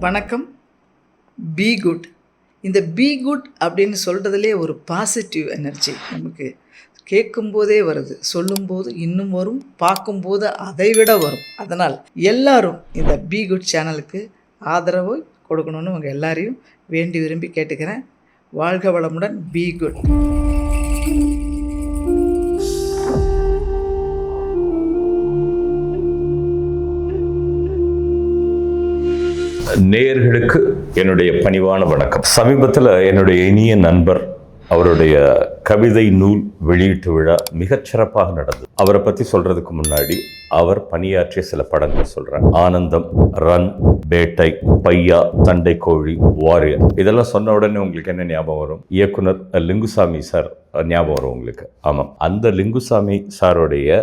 வணக்கம். Be good. இந்த be good அப்படின்னு சொல்கிறதுலே ஒரு பாசிட்டிவ் எனர்ஜி நமக்கு கேட்கும்போதே வருது, சொல்லும்போது இன்னும் வரும், பார்க்கும்போது அதை விட வரும். அதனால் எல்லாரும் இந்த பி குட் சேனலுக்கு ஆதரவு கொடுக்கணுன்னு உங்கள் எல்லாரையும் வேண்டி விரும்பி கேட்டுக்கிறேன். வாழ்க வளமுடன். Be good. நேயர்களுக்கு என்னுடைய பணிவான வணக்கம். சமீபத்தில் என்னுடைய இனிய நண்பர் அவருடைய கவிதை நூல் வெளியீட்டு விழா மிகச்சிறப்பாக நடந்தது. அவரை பற்றி சொல்றதுக்கு முன்னாடி அவர் பணியாற்றிய சில படங்கள் சொல்றேன். ஆனந்தம், ரன், பேட்டை, பையா, தண்டை கோழி, வாரியர். இதெல்லாம் சொன்ன உடனே உங்களுக்கு என்ன ஞாபகம் வரும்? இயக்குனர் லிங்குசாமி சார் ஞாபகம் வரும் உங்களுக்கு. ஆமாம், அந்த லிங்குசாமி சாருடைய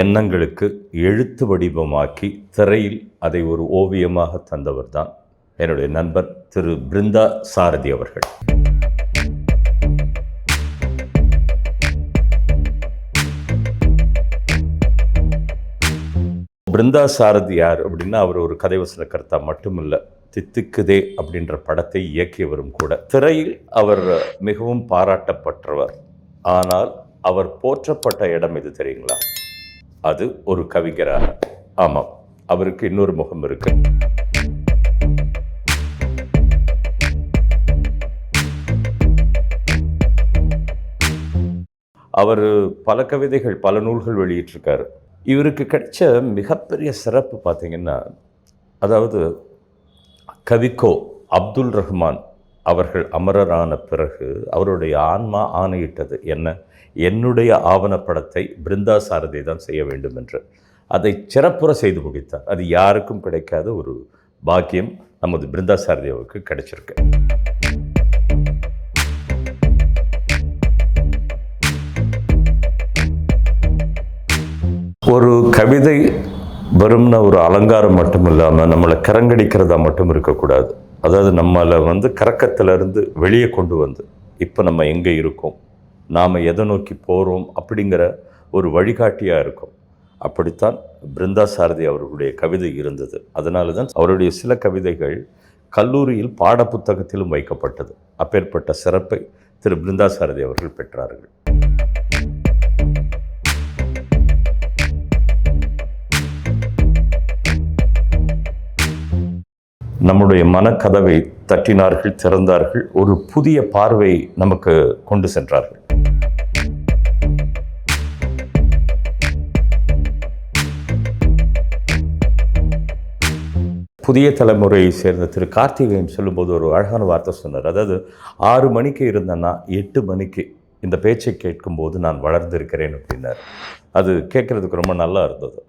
எண்ணங்களுக்கு எழுத்து வடிவமாக்கி திரையில் அதை ஒரு ஓவியமாக தந்தவர் தான் என்னுடைய நண்பர் திரு பிருந்தா சாரதி அவர்கள். பிருந்தா சாரதி யார் அப்படின்னா, அவர் ஒரு கதை வசனகர்த்தா மட்டுமில்லை, தித்திக்குதே அப்படின்ற படத்தை இயக்கியவரும் கூட. திரையில் அவர் மிகவும் பாராட்டப்பட்டவர். ஆனால் அவர் போற்றப்பட்ட இடம் எது தெரியுங்களா? அது ஒரு கவிஞராக. ஆமாம், அவருக்கு இன்னொரு முகம் இருக்கு. அவர் பல கவிதைகள், பல நூல்கள் வெளியிட்டிருக்காரு. இவருக்கு கிடைச்ச மிகப்பெரிய சிறப்பு பார்த்தீங்கன்னா, அதாவது கவிக்கோ அப்துல் ரஹ்மான் அவர்கள் அமரரான பிறகு அவருடைய ஆன்மா ஆணையிட்டது என்ன? என்னுடைய ஆவணப்படத்தை பிருந்தா சாரதி தான் செய்ய வேண்டும் என்று. அதை சிறப்புற செய்து முடித்தார். அது யாருக்கும் கிடைக்காத ஒரு பாக்கியம் நமது பிருந்தா சாரதி அவருக்கு கிடைச்சிருக்கு. ஒரு கவிதை வெறும்ன ஒரு அலங்காரம் மட்டும் இல்லாமல் நம்மளை கரங்கடிக்கிறதா மட்டும் இருக்கக்கூடாது. அதாவது நம்மளை கறக்கத்திலிருந்து வெளியே கொண்டு வந்து இப்போ நம்ம எங்கே இருக்கோம், நாம் எதை நோக்கி போகிறோம் அப்படிங்கிற ஒரு வழிகாட்டியாக இருக்கும். அப்படித்தான் பிருந்தா சாரதி அவர்களுடைய கவிதை இருந்தது. அதனால தான் அவருடைய சில கவிதைகள் கல்லூரியில் பாடப்புத்தகத்திலும் வைக்கப்பட்டது. அப்பேற்பட்ட சிறப்பை திரு பிருந்தா சாரதி அவர்கள் பெற்றார்கள். நம்முடைய மனக்கதவை தட்டினார்கள், திறந்தார்கள், ஒரு புதிய பார்வை நமக்கு கொண்டு சென்றார்கள். புதிய தலைமுறையை சேர்ந்த திரு கார்த்திகேயன் சொல்லும்போது ஒரு அழகான வார்த்தை சொன்னார். அதாவது 6 மணிக்கு இருந்தேன்னா 8 மணிக்கு இந்த பேச்சை கேட்கும்போது நான் வளர்ந்திருக்கிறேன் அப்படின்னார். அது கேட்குறதுக்கு ரொம்ப நல்லா இருந்தது.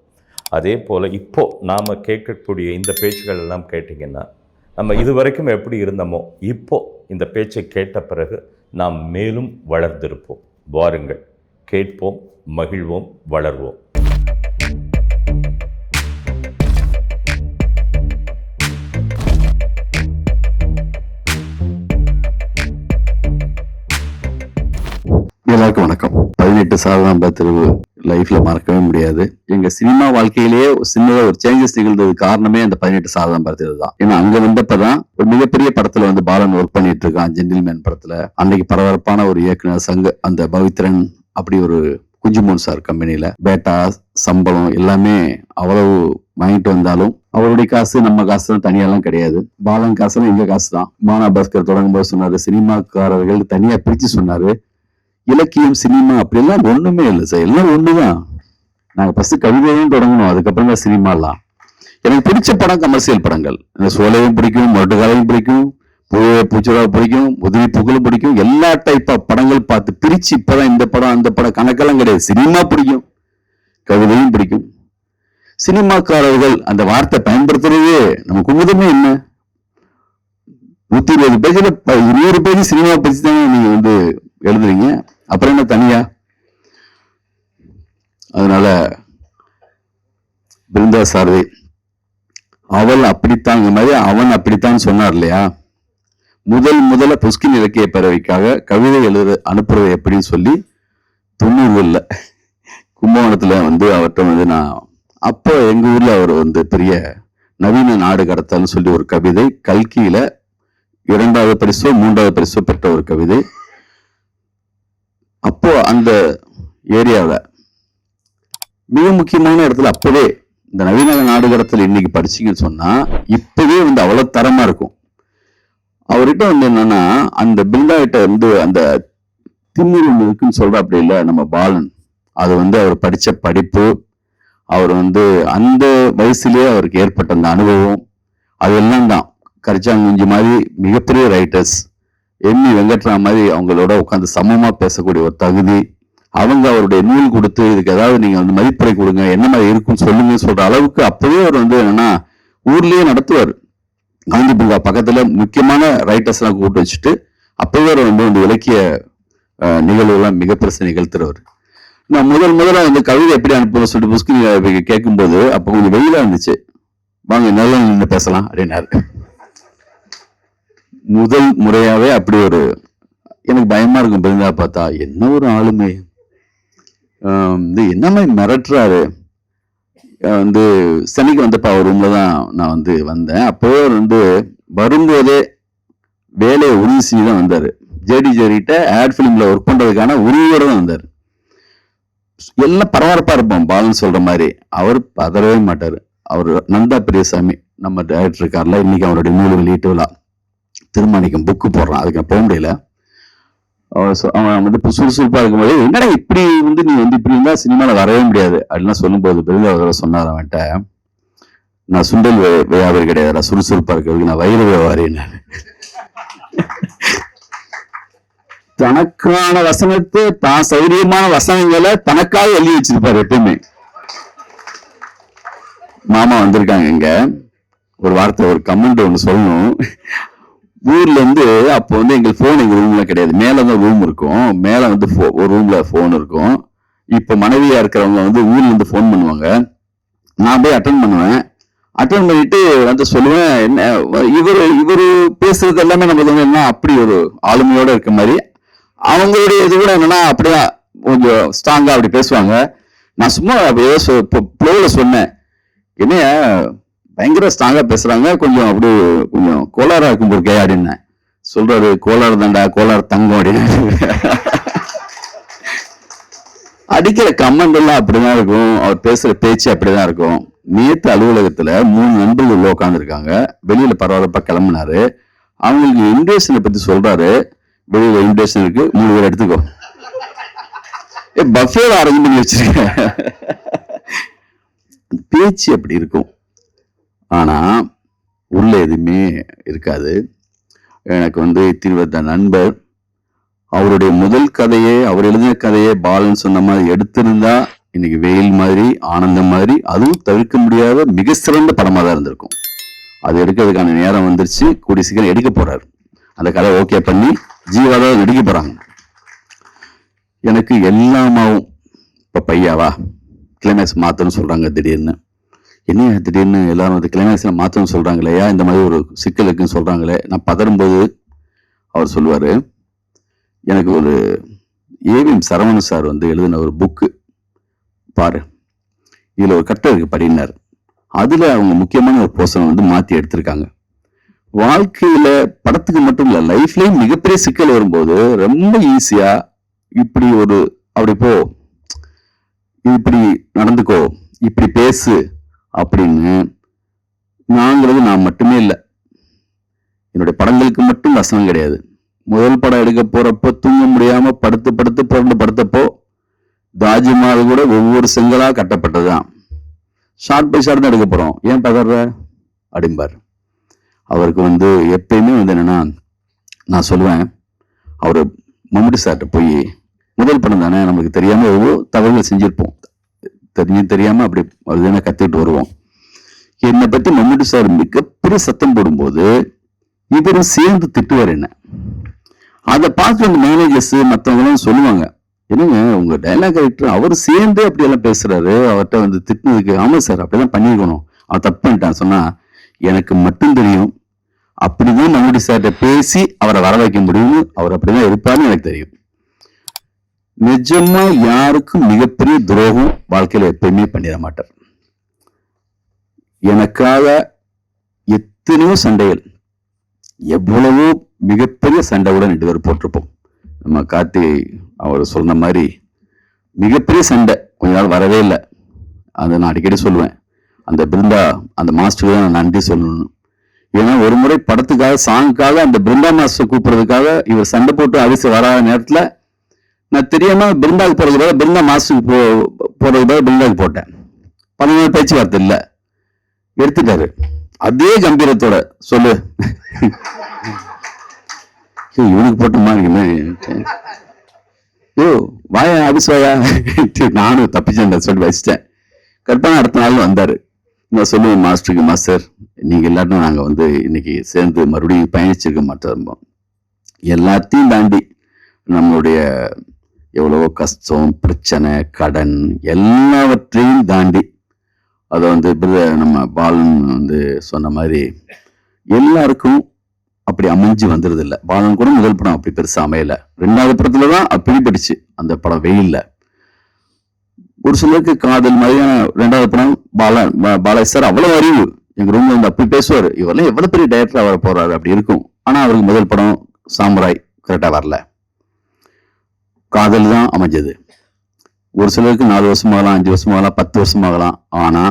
அதே போல் இப்போது நாம் கேட்கக்கூடிய இந்த பேச்சுகள் எல்லாம் கேட்டிங்கன்னா, நம்ம இது வரைக்கும் எப்படி இருந்தோமோ இப்போது இந்த பேச்சை கேட்ட பிறகு நாம் மேலும் வளர்ந்திருப்போம். வாருங்கள், கேட்போம், மகிழ்வோம், வளர்வோம். எல்லாருக்கும் வணக்கம். 18 சாதனம் திருவு லைஃப்ல மறக்கவே முடியாது. எங்க சினிமா வாழ்க்கையிலேயே சின்னதா ஒரு சேஞ்சஸ் நிகழ்ந்தது காரணமே அந்த 18 சாதனம் பார்த்தது தான். ஏன்னா அங்க வந்தப்பதான் ஒரு மிகப்பெரிய படத்துல பாலன் ஒர்க் பண்ணிட்டு இருக்கான். ஜென்டில்மேன் படத்துல அன்னைக்கு பரபரப்பான ஒரு இயக்குனர் சங்க அந்த பவித்ரன் அப்படி ஒரு குஞ்சுமோன் சார் கம்பெனில பேட்டா சம்பளம் எல்லாமே அவ்வளவு வாங்கிட்டு வந்தாலும் அவருடைய காசு நம்ம காசு தான், தனியெல்லாம் கிடையாது. பாலன் காசுலாம் எங்க காசு தான். மானா பாஸ்கர் தொடங்கும் போது சொன்னாரு, சினிமாக்காரர்கள் தனியா பிரிச்சு சொன்னாரு, இலக்கியம் சினிமா அப்படிலாம் ஒண்ணுமே இல்லை சார், எல்லாம் ஒண்ணுதான். நாங்க ஃபர்ஸ்ட் கவிதையும் தொடங்கணும், அதுக்கப்புறம் தான் சினிமாலாம். எனக்கு பிடிச்ச படம் கமர்சியல் படங்கள். இந்த சோலையும் பிடிக்கும், மொட்டுக்காலையும் பிடிக்கும், பூச்சிராவை பிடிக்கும், உதவி புகழும் பிடிக்கும். எல்லா டைப் ஆஃப் படங்கள் பார்த்து பிரிச்சு இப்பதான் இந்த படம் அந்த படம் கணக்கெல்லாம் கிடையாது. சினிமா பிடிக்கும், கவிதையும் பிடிக்கும். சினிமாக்காரர்கள் அந்த வார்த்தை பயன்படுத்துறதே நம்ம குமுதமே என்ன? 120 பேஜ்ல 200 பேஜ் சினிமா பற்றி தானே நீங்க எழுதுறீங்க, அப்புறம் என்ன தனியா? அதனால பிருந்தா சாரதி அவள் அப்படித்தான் மாதிரி அவன் அப்படித்தான் சொன்னார் இல்லையா? முதல்ல புஷ்கின் இலக்கிய பேரவைக்காக கவிதை அனுப்புறது எப்படின்னு சொல்லி 90களில் கும்பகோணத்துல அவர்கிட்ட நான் அப்போ எங்க ஊர்ல அவர் பெரிய நவீன நாடு கடத்தல்னு சொல்லி ஒரு கவிதை, கல்கியில 2வது பரிசோ 3வது பரிசோ பெற்ற ஒரு கவிதை. அப்போ அந்த ஏரியாவில் மிக முக்கியமான இடத்துல அப்பவே இந்த நவீன நாடு கடத்தல் இன்னைக்கு படிச்சீங்கன்னு சொன்னா இப்பவே வந்து அவ்வளவு தரமா இருக்கும். அவர்கிட்ட வந்து என்னன்னா அந்த பிருந்தாகிட்ட வந்து அந்த திமிர் ஒண்ணு இருக்குன்னு சொல்ற அப்படி இல்லை நம்ம பாலன். அது வந்து அவர் படிச்ச படிப்பு, அவர் வந்து அந்த வயசுலயே அவருக்கு ஏற்பட்ட அந்த அனுபவம், அதெல்லாம் தான். கரிச்சாங்குஞ்சி மாதிரி மிகப்பெரிய ரைட்டர்ஸ், எம்இ வெங்கட்ராம் மாதிரி அவங்களோட உட்காந்து சமமா பேசக்கூடிய ஒரு தகுதி, அவங்க அவருடைய நூல் கொடுத்து இதுக்கு ஏதாவது நீங்க வந்து மதிப்புரை கொடுங்க, என்ன மாதிரி இருக்குன்னு சொல்லுங்க சொல்ற அளவுக்கு அப்பவே அவர் வந்து என்னன்னா ஊர்லயே நடத்துவார். காந்தி பூங்கா பக்கத்துல முக்கியமான ரைட்டர்ஸ் எல்லாம் கூப்பிட்டு வச்சுட்டு அப்பவே அவர் வந்து இலக்கிய நிகழ்வுலாம் மிக பெருசு நிகழ்த்துறவர். நான் முதல்ல வந்து கவிதை எப்படி அனுப்புவேன் சொல்லிட்டு புஸ்கி கேட்கும்போது அப்ப கொஞ்சம் வெயிலா இருந்துச்சு. வாங்க நல்லா நின்று பேசலாம் அப்படின்னாரு. முதல் முறையாவே அப்படி ஒரு எனக்கு பயமா இருக்கும். பெருந்தா பார்த்தா என்ன ஒரு ஆளுமை, என்ன மாதிரி மிரட்டுறாரு. வந்து சனிக்கு வந்தப்ப அவர் ரூம்ல தான் நான் வந்து வந்தேன். அப்போவே வந்து வரும்போதே வேலையை உறுதி செஞ்சு தான் வந்தாரு. ஜேடிஜேரிட்ட ஆட் பிலிம்ல ஒர்க் பண்றதுக்கான உரிமையோட தான் வந்தாரு. எல்லாம் பரபரப்பா இருப்போம் பாலன் சொல்ற மாதிரி. அவர் பதறவே மாட்டாரு. அவர் நந்தா பெரியசாமி நம்ம டைரக்டர் இருக்கார்ல, இன்னைக்கு அவருடைய நூல் வெளியீட்டு விழா திருமாணிக்கம் புக்கு போடுறான், அதுக்கு நான் போக முடியல. அவன் வந்து சுறுசுறுப்பா இருக்கும்போது என்னடா இப்படி வந்து நீ வந்து இப்படி இருந்தா சினிமால வரவே முடியாது அப்படின்லாம் சொல்லும்போது பெருந்தா சொன்னார் அவன்கிட்ட, நான் சுண்டல் வியாபாரி கிடையாது, நான் சுறுசுறுப்பா இருக்கிறதுக்கு நான் வயிறு வியாபாரின்னு. தனக்கான வசனத்தை தான் சௌரியமான வசனங்களை தனக்காக எழுதி வச்சிருப்பாரு எப்பயுமே. மாமா வந்திருக்காங்க இங்க, ஒரு வார்த்தை ஒரு கமெண்ட் ஒண்ணு சொல்லணும். ஊர்ல இருந்து அப்போ வந்து எங்களுக்கு போன் எங்க ரூம்ல கிடையாது, மேலதான் ரூம் இருக்கும், மேல வந்து ஒரு ரூம்ல போன் இருக்கும். இப்ப மனைவியா இருக்கிறவங்க வந்து ஊர்ல இருந்து போன் பண்ணுவாங்க, நான் போய் அட்டன் பண்ணுவேன். அட்டன் பண்ணிட்டு வந்து சொல்லுவேன், என்ன இவரு பேசுறது எல்லாமே நம்ம வந்து என்ன அப்படி ஒரு ஆளுமையோட இருக்க மாதிரி. அவங்களுடைய இது கூட என்னன்னா அப்படிதான் கொஞ்சம் ஸ்ட்ராங்கா அப்படி பேசுவாங்க. நான் சும்மா அப்படியே சொன்னேன், என்னைய பயங்கர ஸ்ட்ராங்கா பேசுறாங்க, கொஞ்சம் அப்படி கொஞ்சம் கோளாரா இருக்கும் போது அப்படின்னு சொல்றாரு. கோளாறு தாண்டா, கோளாறு தங்கம் அப்படின்னு. அடிக்கிற கமெண்ட் எல்லாம் அப்படிதான் இருக்கும், அவர் பேசுற பேச்சு அப்படிதான் இருக்கும். நேத்து அலுவலகத்துல 3 நண்பர்கள் உள்ள உட்கார்ந்து இருக்காங்க, வெளியில பரவாயில்லப்பா கிளம்புனாரு. அவங்களுக்கு இன்விடேஷனை பத்தி சொல்றாரு, வெளியில இன்விடேஷன் இருக்கு 3 பேர் எடுத்துக்கோ, பஃபே அரேஞ்ச் பண்ணி வச்சிருக்கேன். பேச்சு அப்படி இருக்கும், ஆனா உள்ள எதுவுமே இருக்காது. எனக்கு வந்து திருவத்த நண்பர், அவருடைய முதல் கதையே, அவர் எழுதின கதையே பாலன் சொன்ன மாதிரி எடுத்திருந்தா இன்னைக்கு வெயில் மாதிரி ஆனந்தம் மாதிரி அதுவும் தவிர்க்க முடியாத மிக சிறந்த படமா தான் இருந்திருக்கும். அது எடுக்கிறதுக்கான நேரம் வந்துருச்சு, கூடிய சீக்கிரம் எடுக்க போறாரு. அந்த கதை ஓகே பண்ணி ஜீவாதான் நடிக்க போறாங்க. எனக்கு எல்லாமாவும் இப்ப பையாவா கிளைமேக்ஸ் மாத்தணும்னு சொல்றாங்க திடீர்னு. என்ன திடீர்னு எல்லாரும் வந்து கிளைமேக்ஸ்ல மாத்தணும்னு சொல்றாங்களே, இந்த மாதிரி ஒரு சிக்கல் இருக்குன்னு சொல்றாங்களே. நான் பதறும்போது அவர் சொல்லுவாரு, எனக்கு ஒரு ஏவிஎம் சரவணன் சார் வந்து எழுதின ஒரு புக்கு பாரு, இதுல ஒரு கட்டை இருக்கு படினார். அதுல அவங்க முக்கியமான ஒரு போர்ஷனை வந்து மாத்தி எடுத்திருக்காங்க. வாழ்க்கையில படத்துக்கு மட்டும் இல்ல, லைஃப்லயும் மிகப்பெரிய சிக்கல் வரும்போது ரொம்ப ஈஸியா இப்படி ஒரு அப்படி போ, இப்படி நடந்துக்கோ, இப்படி பேசு அப்படின்னு நாங்கிறது நான் மட்டுமே இல்லை, என்னுடைய படங்களுக்கு மட்டும் வசனம் கிடையாது. முதல் படம் எடுக்க போறப்போ தூங்க முடியாம படுத்து புரண்டு படுத்தப்போ தாஜ்மஹால் கூட ஒவ்வொரு செங்கலா கட்டப்பட்டதுதான். ஷார்ட் பை ஷார்ட் தான் எடுக்க போறோம், ஏன் பதற அப்படிம்பாரு. அவருக்கு வந்து எப்பயுமே வந்து என்னன்னா, நான் சொல்லுவேன், அவரு மம்முட்டி சார்ட்ட போய் முதல் படம் தானே, நமக்கு தெரியாம எவ்வளோ தகவல்கள் செஞ்சிருப்போம், தெரியாம அப்படி அதுதானே கத்துக்கிட்டு வருவோம். என்னை பத்தி மம்முட்டி சார் மிகப்பெரிய சத்தம் போடும்போது இவரும் சேர்ந்து திட்டுவார் என்ன. அதை பார்த்து அந்த மேனேஜர்ஸ் மற்றவங்க சொல்லுவாங்க, என்னங்க உங்க டைலாக் ரைட்டர் அவர் சேர்ந்து அப்படி எல்லாம் பேசுறாரு, அவர்கிட்ட வந்து திட்டுனதுக்கு. ஆமா சார் அப்படிதான் பண்ணிருக்கணும், அவன் தப்பு பண்ணிட்டான் சொன்னா எனக்கு மட்டும் தெரியும், அப்படிதான் மம்முட்டி சார்கிட்ட பேசி அவரை வர வைக்க முடியும்னு, அவர் அப்படிதான் இருப்பாருன்னு எனக்கு தெரியும். நிஜமா யாருக்கும் மிகப்பெரிய துரோகம் வாழ்க்கையில எப்பயுமே பண்ணிட மாட்டார். எனக்காக எத்தனையோ சண்டைகள், எவ்வளவோ மிகப்பெரிய சண்டை கூட 2 பேரும் போட்டிருப்போம். நம்ம கார்த்தி அவர் சொன்ன மாதிரி மிகப்பெரிய சண்டை கொஞ்ச நாள் வரவே இல்லை. அதை நான் அடிக்கடி சொல்லுவேன். அந்த பிருந்தா அந்த மாஸ்டருக்கு தான் நான் நன்றி சொல்லணும். ஏன்னா ஒரு முறை படத்துக்காக சாங்குக்காக அந்த பிருந்தா மாஸ்டர் கூப்பிடுறதுக்காக இவர் சண்டை போட்டு அரிசி வராத நேரத்துல நான் தெரியாம பிருந்தாவுக்கு போறது போல பிருந்தா மாஸ்டருக்கு போறது போல பிருந்தாவுக்கு போட்டேன். 15 பேச்சுவார்த்தை இல்லை, எடுத்துட்டாரு. அதே கம்பீரத்தோட சொல்லு இவனுக்கு போட்ட மாதிரி ஐயோ வாயா அபிஸ்வாயா நானும் தப்பிச்சேன் சொல்லி வச்சிட்டேன். கரெக்டான அடுத்த நாள் வந்தாரு. நான் சொல்லுவேன் மாஸ்டருக்கு, மாஸ்டர் நீங்க எல்லாரும் நாங்க இன்னைக்கு சேர்ந்து மறுபடியும் பயணிச்சிருக்க மாட்டோம். எல்லாத்தையும் தாண்டி நம்மளுடைய எவ்வளவோ கஷ்டம், பிரச்சனை, கடன் எல்லாவற்றையும் தாண்டி அதை நம்ம பாலன் சொன்ன மாதிரி எல்லாருக்கும் அப்படி அமைஞ்சு வந்துருது இல்லை. பாலன் கூட முதல் படம் அப்படி பெருசா அமையல. 2வது படத்துலதான் பிடிபட்டுச்சு அந்த படம் வெயில்ல. ஒரு சிலருக்கு காதல் மாதிரியான 2வது படம் பாலாஜி சார் அவ்வளவு அறிவு, எங்க ரூம்ல அப்படி பேசுவாரு, இவரெல்லாம் எவ்வளவு பெரிய டைரக்டரா வர போறாரு அப்படி இருக்கும். ஆனா அவருக்கு முதல் படம் சாமுராய் கரெக்டா வரல, காதல் தான் அமைஞ்சது. ஒரு சிலருக்கு 4 வருஷமாகலாம், 5 வருஷமாகலாம், 10 வருஷமாகலாம். ஆனா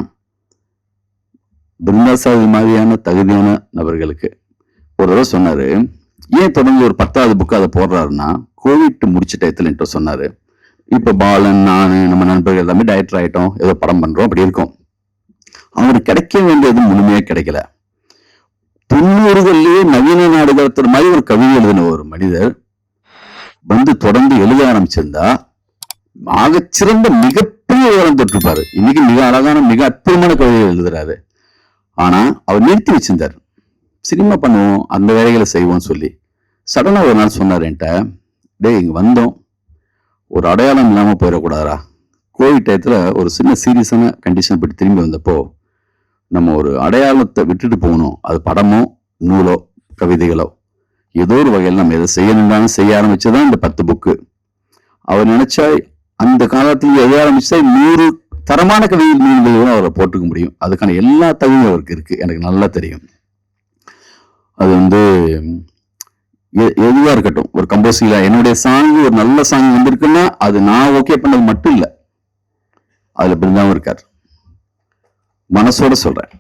பிருந்தாசாதி மாதிரியான தகுதியான நபர்களுக்கு ஒரு தடவை சொன்னாரு, ஏன் தொடர்ந்து ஒரு 10வது புக்கு அதை போடுறாருன்னா கோவிட் முடிச்ச டயத்துல சொன்னாரு, இப்ப பாலன் நானு நம்ம நண்பர்கள் எல்லாமே டைரக்டர் ஆயிட்டோம், ஏதோ படம் பண்றோம் அப்படி இருக்கும். அவருக்கு கிடைக்க வேண்டியது முழுமையா கிடைக்கல. 90களிலேயே நவீன நாடகத்தோட மாதிரி ஒரு கவிதை எழுதின ஒரு மனிதர் தொடர்ந்து எழுத ஆரம்பிச்சிருந்தா ஆகச்சிறந்த மிகப்பெரிய உயரம் தொட்டிருப்பாரு. இன்னைக்கு மிக அழகான மிக அற்புதமான கவிதைகள் எழுதுறாரு. ஆனா அவர் நிறுத்தி வச்சிருந்தார். சினிமா பண்ணுவோம், அந்த வேலைகளை செய்வோம்னு சொல்லி. சடனா ஒரு நாள் சொன்னார் என்கிட்ட, டேய் இங்க வந்தோம், ஒரு அடையாளம் இல்லாம போயிடக்கூடாதா. கோவிட் டயத்துல ஒரு சின்ன சீரியஸான கண்டிஷன் பற்றி திரும்பி வந்தப்போ நம்ம ஒரு அடையாளத்தை விட்டுட்டு போகணும். அது படமோ நூலோ கவிதைகளோ ஏதோ ஒரு வகையில் நம்ம எதை செய்யணும்னு செய்ய ஆரம்பிச்சதான் இந்த 10 புக்கு. அவர் நினைச்சா அந்த காலத்துல எதை ஆரம்பிச்சா 100 தரமான கவிதை மீன்களும் அவரை போட்டுக்க முடியும். அதுக்கான எல்லா தகுதியும் அவருக்கு இருக்கு, எனக்கு நல்லா தெரியும். அது எதுவா இருக்கட்டும், ஒரு கம்போசிங்ல என்னுடைய சாங் ஒரு நல்ல சாங் வந்திருக்குன்னா அது நான் ஓகே பண்ணது மட்டும் இல்லை, அதுல பிருந்தாவும் இருக்காரு. மனசோட சொல்றேன்,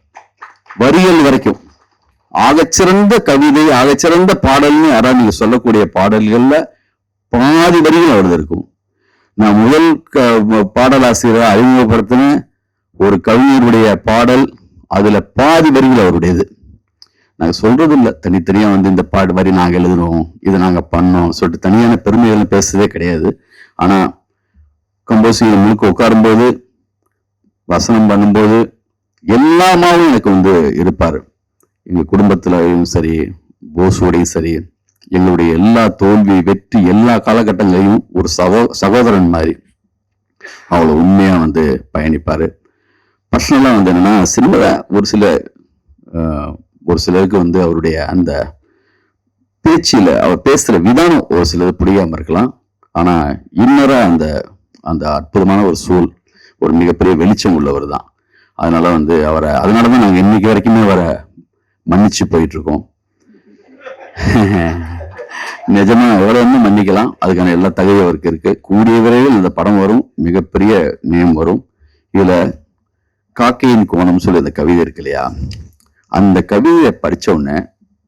வரிகள் வரைக்கும் ஆகச்சிறந்த கவிதை, ஆகச்சிறந்த பாடல்னு யாராவது நீங்க சொல்லக்கூடிய பாடல்கள்ல பாதி வரிகள் அவரது இருக்கும். நான் முதல் பாடலாசிரியரை அறிமுகப்படுத்தின ஒரு கவிஞருடைய பாடல், அதுல பாதி வரிகள் அவருடையது. நாங்க சொல்றது இல்லை, தனித்தனியா இந்த பாடு வரி நாங்க எழுதுறோம், இதை நாங்க பண்ணோம் சொல்லிட்டு தனியான பெருமைகள் பேசுறதே கிடையாது. ஆனா கம்போசிங் முழுக்க உட்காரும்போது வசனம் பண்ணும்போது எல்லாமாவும் எனக்கு இருப்பாரு. எங்க குடும்பத்திலையும் சரி, போஸோடையும் சரி, எங்களுடைய எல்லா தோல்வி வெற்றி எல்லா காலகட்டங்களையும் ஒரு சகோதரன் மாதிரி அவ்வளவு உண்மையா பயணிப்பாரு. பர்சனலா என்னன்னா சினிமால ஒரு சிலருக்கு அவருடைய அந்த பேச்சில அவர் பேசுற விதானம் ஒரு சிலர் புரியாம இருக்கலாம். ஆனா இன்னொரு அந்த அற்புதமான ஒரு சூழ், ஒரு மிகப்பெரிய வெளிச்சம் உள்ளவர் தான். அதனால அவரை, அதனாலதான் நாங்க இன்னைக்கு வரைக்குமே அவரை மன்னிச்சு போயிட்டு இருக்கோம். நிஜமா எவ்வளவு மன்னிக்கலாம், அதுக்கான எல்லா தகுதியும் அவருக்கு இருக்கு. கூடிய விரைவில் இந்த படம் வரும், மிகப்பெரிய நேம் வரும். இதுல காக்கையின் கோணம் சொல்லி அந்த கவிதை இருக்கு இல்லையா, அந்த கவிதையை படிச்ச உடனே,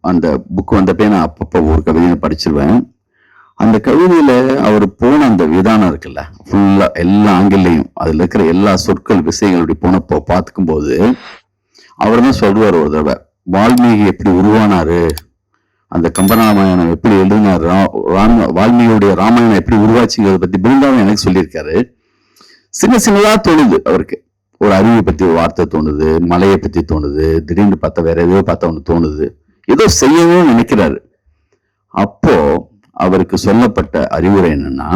அந்த புக் வந்தப்பே நான் அப்பப்போ ஒரு கவிதையை படிச்சிருவேன். அந்த கவிதையில அவர் போன அந்த விதானம் இருக்குல்ல, ஃபுல்லா எல்லா ஆங்கிலையும் அதுல இருக்கிற எல்லா சொற்கள் விஷயங்களுடைய போனப்போ பார்த்துக்கும் போது அவர் தான் சொல்றாரு ஒரு தடவை, வால்மீகி எப்படி உருவானாரு, அந்த கம்பராமாயணம் எப்படி எழுதினார், வால்மீகியுடைய ராமாயணம் எப்படி உருவாச்சுங்கிறத பத்தி பிருந்தாவும் எனக்கு சொல்லியிருக்காரு. சின்னதா தோணுது அவருக்கு, ஒரு அருவியை பத்தி ஒரு வார்த்தை தோணுது, மலையை பத்தி தோணுது, திடீர்னு பார்த்தா வேற ஏதோ பார்த்தா ஒன்று தோணுது, ஏதோ செய்யணும்னு நினைக்கிறாரு. அப்போ அவருக்கு சொல்லப்பட்ட அறிவுரை என்னன்னா,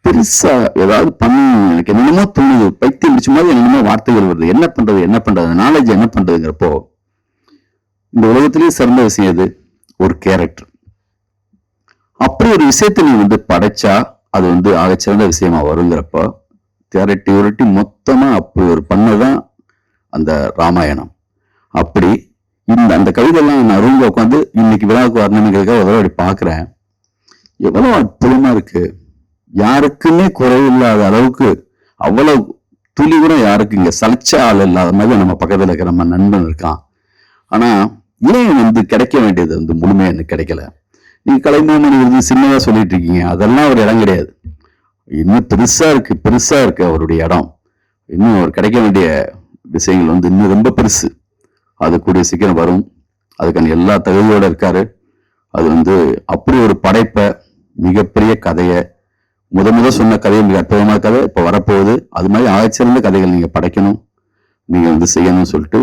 பெருசா ஏதாவது பண்ணணும், எனக்கு என்னென்னமோ தோணுது, பைத்தியம் பிடிச்ச மாதிரி என்னென்னமோ வார்த்தைகள் வருது, என்ன பண்றது நாலேஜ் என்ன பண்றதுங்கிறப்போ, இந்த உலகத்திலேயே சிறந்த விஷயம் எது, ஒரு கேரக்டர். அப்படி ஒரு விஷயத்தை நீ படைச்சா அது ஆகச்சிறந்த விஷயமா வருங்கிறப்போ திரட்டி மொத்தமா அப்படி ஒரு பண்ணதான் அந்த ராமாயணம். அப்படி அந்த கவிதையெல்லாம் நான் ரூம்ல உட்காந்து இன்னைக்கு விழாவுக்கு வரணுங்கிறதுக்காக ஒரு அப்படி பாக்குறேன். எவ்வளவு அற்புதமா இருக்கு. யாருக்குமே குறைவில்லாத அளவுக்கு அவ்வளவு துளி கூட யாருக்கு இங்க சலிச்ச ஆள் இல்லாத மாதிரி நம்ம பக்கத்துல இருக்கிற நம்ம நண்பன் இருக்கான். ஆனா ஏன் கிடைக்க வேண்டியது முழுமையா எனக்கு கிடைக்கல. நீங்க கலைமாமணி விருது சின்னதா சொல்லிட்டு இருக்கீங்க, அதெல்லாம் ஒரு இடம் கிடையாது. இன்னும் பெருசா இருக்கு அவருடைய இடம். இன்னும் அவர் கிடைக்க வேண்டிய விஷயங்கள் இன்னும் ரொம்ப பெருசு. அது கூடிய சீக்கிரம் வரும். அதுக்கான எல்லா தகுதியோட இருக்காரு. அது அப்படி ஒரு படைப்பை, மிகப்பெரிய கதையை, முத சொன்ன கதையை, மிக அற்புதமான கதை இப்ப வரப்போகுது. அது மாதிரி ஆகச்சிறந்த கதைகள் நீங்க படைக்கணும், நீங்க செய்யணும்னு சொல்லிட்டு,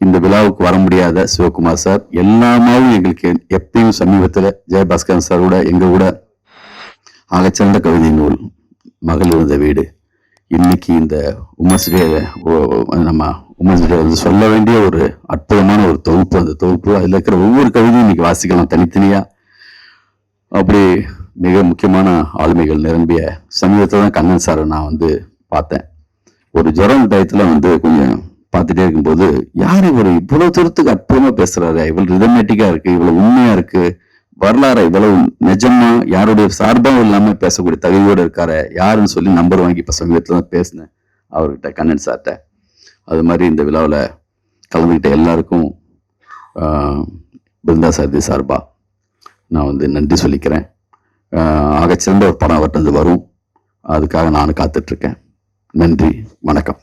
இந்த விழாவுக்கு வர முடியாத சிவகுமார் சார் எல்லாமாவும் எங்களுக்கு எப்பயும் சமீபத்துல ஜெயபாஸ்கரன் சாரோட எங்க கூட ஆகச்சிறந்த கவிதை நூல் மகள் இருந்த வீடு, இன்னைக்கு இந்த உமன்ஸ் டே, நம்ம உமன்ஸ் டே சொல்ல வேண்டிய ஒரு அற்புதமான ஒரு தொகுப்பு. அந்த தொகுப்பு அதுல இருக்கிற ஒவ்வொரு கவிதையும் இன்னைக்கு வாசிக்கலாம் தனித்தனியா. அப்படி மிக முக்கியமான ஆளுமைகள் நிரம்பிய சமீபத்தில் தான் கண்ணன் சாரை நான் பார்த்தேன். ஒரு ஜுரம் டயத்துல கொஞ்சம் பார்த்துட்டே இருக்கும்போது, யார் இவர் இவ்வளவு தூரத்துக்கு அற்புதமா பேசுறாரு, இவ்வளவு ரிதமேட்டிக்கா இருக்கு, இவ்வளவு உண்மையா இருக்கு, வரலாறு இவ்வளவு நிஜமா யாருடைய சார்பாகவும் இல்லாம பேசக்கூடிய தகுதியோட இருக்காரு, யாருன்னு சொல்லி நம்பர் வாங்கி இப்ப சமீபத்துல தான் பேசினேன் அவர்கிட்ட, கண்ணன் சார்ட்ட. அது மாதிரி இந்த விழாவில் கலந்துக்கிட்ட எல்லாருக்கும் பிருந்தா சாரதி சார்பா நான் நன்றி சொல்லிக்கிறேன். ஆகச்சிறந்த ஒரு படம் அவர்கிட்ட வரும், அதுக்காக நான் காத்துட்டு இருக்கேன். நன்றி, வணக்கம்.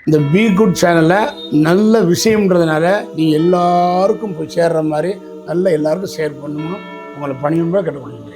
இந்த பி குட் சேனலில் நல்ல விஷயம்ன்றதுனால நீங்கள் எல்லாருக்கும் போய் சேர்ற மாதிரி நல்ல எல்லாருக்கும் ஷேர் பண்ணணும்னு உங்களை பணியும்பா கேட்டுக்கொள்கிறேன்.